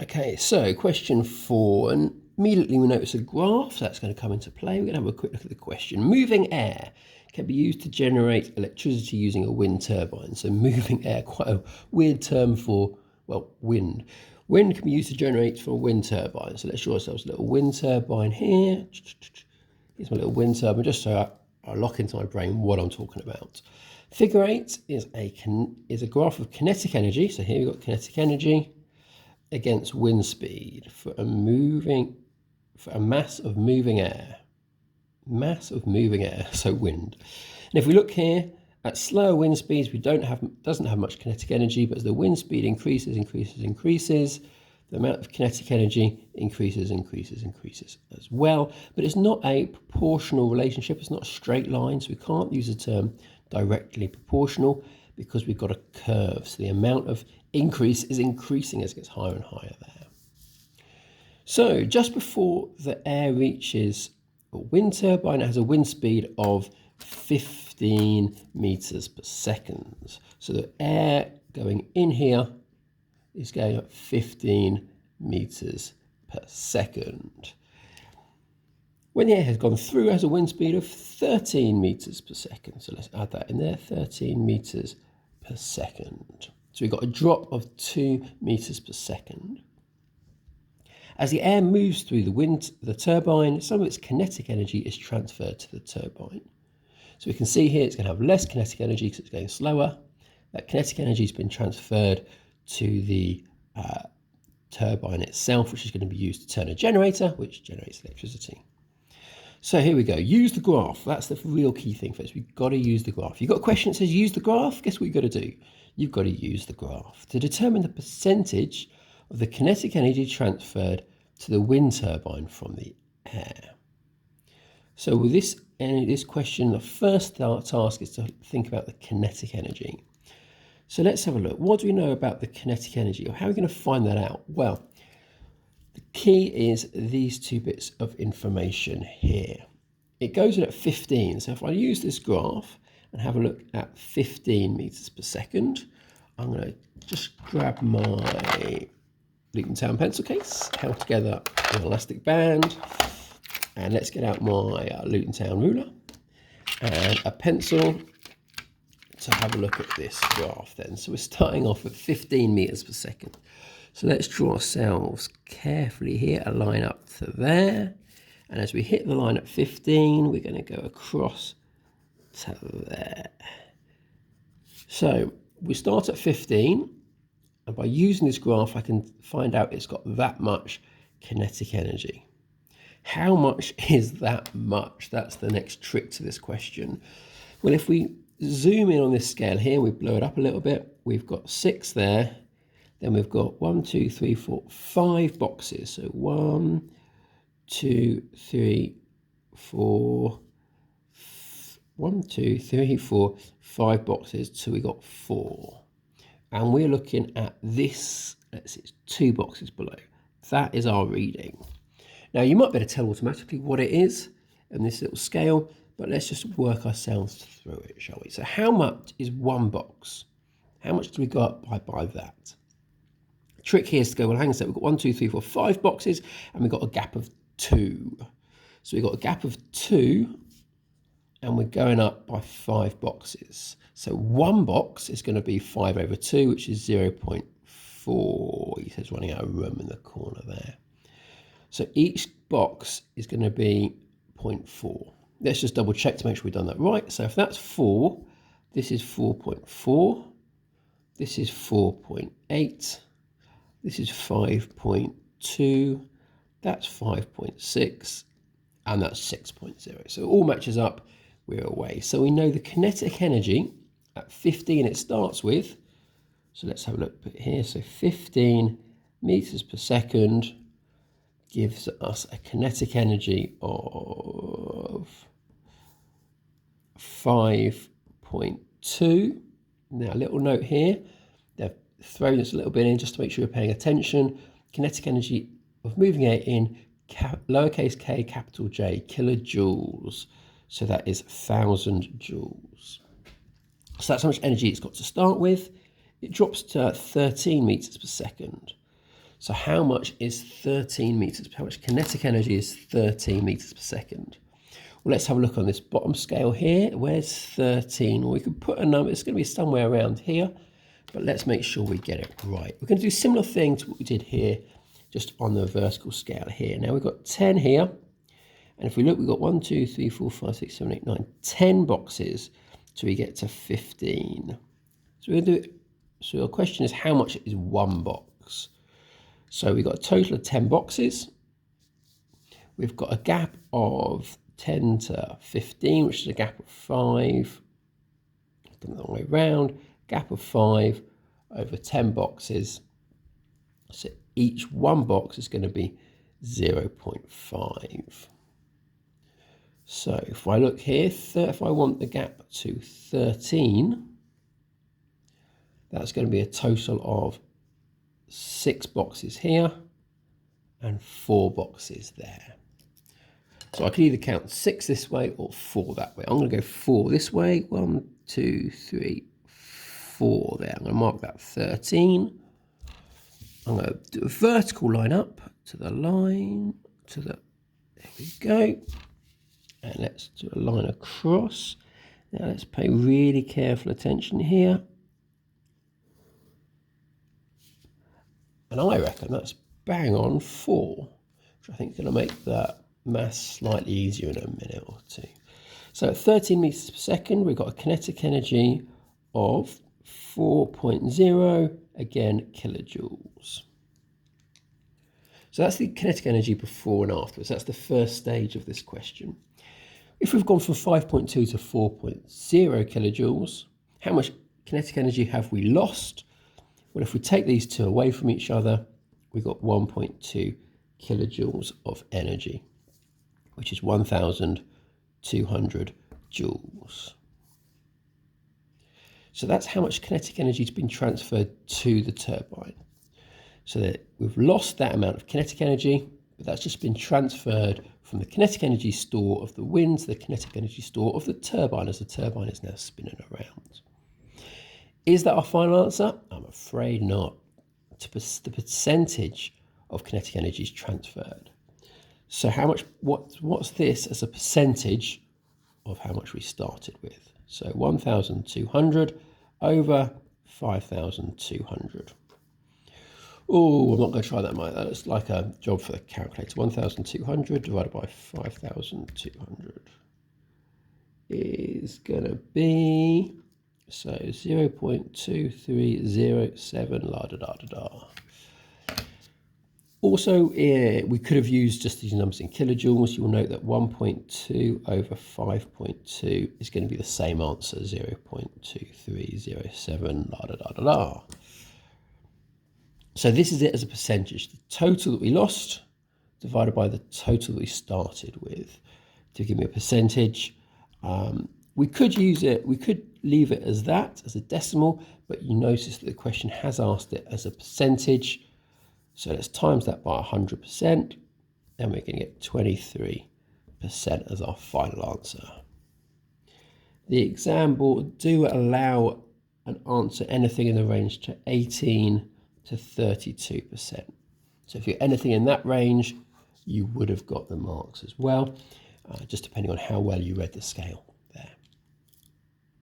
Okay, so question 4, and immediately we notice a graph, so that's going to come into play. We're going to have a quick look at the question. Moving air can be used to generate electricity using a wind turbine. So moving air, quite a weird term for, well, wind. Wind can be used to generate from a wind turbine. So let's draw ourselves a little wind turbine here. Here's my little wind turbine, just so I lock into my brain what I'm talking about. Figure 8 is a graph of kinetic energy. So here we've got kinetic energy against wind speed for a mass of moving air. Mass of moving air, so wind. And if we look here at slower wind speeds, doesn't have much kinetic energy, but as the wind speed increases, the amount of kinetic energy increases as well. But it's not a proportional relationship, it's not a straight line, so we can't use the term directly proportional because we've got a curve. So the amount of increase is increasing as it gets higher and higher there. So just before the air reaches a wind turbine, it has a wind speed of 15 meters per second. So the air going in here is going at 15 meters per second. When the air has gone through, it has a wind speed of 13 meters per second. So let's add that in there, 13 meters per second. So we've got a drop of 2 meters per second. As the air moves through the turbine, some of its kinetic energy is transferred to the turbine. So we can see here it's going to have less kinetic energy because it's going slower. That kinetic energy has been transferred to the turbine itself, which is going to be used to turn a generator, which generates electricity. So here we go. Use the graph. That's the real key thing for us. We've got to use the graph. You've got a question that says use the graph. Guess what you've got to do? You've got to use the graph to determine the percentage of the kinetic energy transferred to the wind turbine from the air. So with this question, the first task is to think about the kinetic energy. So let's have a look. What do we know about the kinetic energy, or how are we going to find that out? Well, the key is these two bits of information here. It goes in at 15. So if I use this graph and have a look at 15 meters per second, I'm going to just grab my Luton Town pencil case, held together an elastic band, and let's get out my Luton Town ruler and a pencil to have a look at this graph then. So we're starting off with 15 meters per second. So let's draw ourselves carefully here, a line up to there. And as we hit the line at 15, we're going to go across to there. So we start at 15, and by using this graph, I can find out it's got that much kinetic energy. How much is that much? That's the next trick to this question. Well, if we zoom in on this scale here, we blow it up a little bit, we've got 6 there. Then we've got 1, 2, 3, 4, 5 boxes. So 1, 2, 3, 4, 1, 2, 3, 4, 5 boxes. So we got 4. And we're looking at this, let's see, it's 2 boxes below. That is our reading. Now you might be able to tell automatically what it is in this little scale, but let's just work ourselves through it, shall we? So how much is 1 box? How much do we go up by that? Trick here is to go, well, hang on a sec, we've got 1, 2, 3, 4, 5 boxes, and we've got a gap of 2. So we've got a gap of 2, and we're going up by 5 boxes. So 1 box is going to be 5 over 2, which is 0.4. He says running out of room in the corner there. So each box is going to be 0.4. Let's just double check to make sure we've done that right. So if that's 4, this is 4.4, this is 4.8, this is 5.2, that's 5.6, and that's 6.0. So it all matches up, we're away. So we know the kinetic energy at 15 it starts with. So let's have a look here. So 15 meters per second gives us a kinetic energy of 5.2. Now a little note here, they've thrown this a little bit in just to make sure you're paying attention. Kinetic energy of moving air in lowercase k, capital J, kilojoules. So that is 1,000 joules. So that's how much energy it's got to start with. It drops to 13 meters per second. So how much is 13 meters? How much kinetic energy is 13 meters per second? Well, let's have a look on this bottom scale here. Where's 13? Well, we could put a number. It's going to be somewhere around here, but let's make sure we get it right. We're going to do a similar thing to what we did here, just on the vertical scale here. Now we've got 10 here, and if we look, we've got 1, 2, 3, 4, 5, 6, 7, 8, 9, 10 boxes till we get to 15. So we're going to do it. So the question is, how much is one box? So we've got a total of 10 boxes. We've got a gap of 10 to 15, which is a gap of 5. Done the wrong way round. Gap of 5 over 10 boxes. So each one box is going to be 0.5. So if I look here, if I want the gap to 13, that's going to be a total of 6 boxes here and 4 boxes there. So I can either count 6 this way or 4 that way. I'm going to go 4 this way. 1, 2, 3, 4 there. I'm going to mark that 13. I'm going to do a vertical line up to the line, there we go. And let's do a line across. Now let's pay really careful attention here. And I reckon that's bang on 4, which I think is going to make that maths slightly easier in a minute or two. So at 13 meters per second, we've got a kinetic energy of 4.0, again, kilojoules. So that's the kinetic energy before and afterwards. That's the first stage of this question. If we've gone from 5.2 to 4.0 kilojoules, how much kinetic energy have we lost? Well, if we take these two away from each other, we've got 1.2 kilojoules of energy, which is 1,200 joules. So that's how much kinetic energy has been transferred to the turbine. So that we've lost that amount of kinetic energy, but that's just been transferred from the kinetic energy store of the wind to the kinetic energy store of the turbine, as the turbine is now spinning around. Is that our final answer? I'm afraid not. The percentage of kinetic energy is transferred. So how much? What's this as a percentage of how much we started with? So 1,200 over 5,200. Oh, I'm not going to try that, mate. That's like a job for the calculator. 1,200 divided by 5,200 is going to be, so 0.2307 la-da-da-da-da. Also, we could have used just these numbers in kilojoules. You'll note that 1.2 over 5.2 is going to be the same answer, 0.2307 la-da-da-da-da. So this is it as a percentage. The total that we lost divided by the total that we started with to give me a percentage. We could use it, we could leave it as that, as a decimal, but you notice that the question has asked it as a percentage. So let's times that by 100%, and we're going to get 23% as our final answer. The exam board do allow an answer anything in the range to 18 to 32%. So if you're anything in that range, you would have got the marks as well, just depending on how well you read the scale.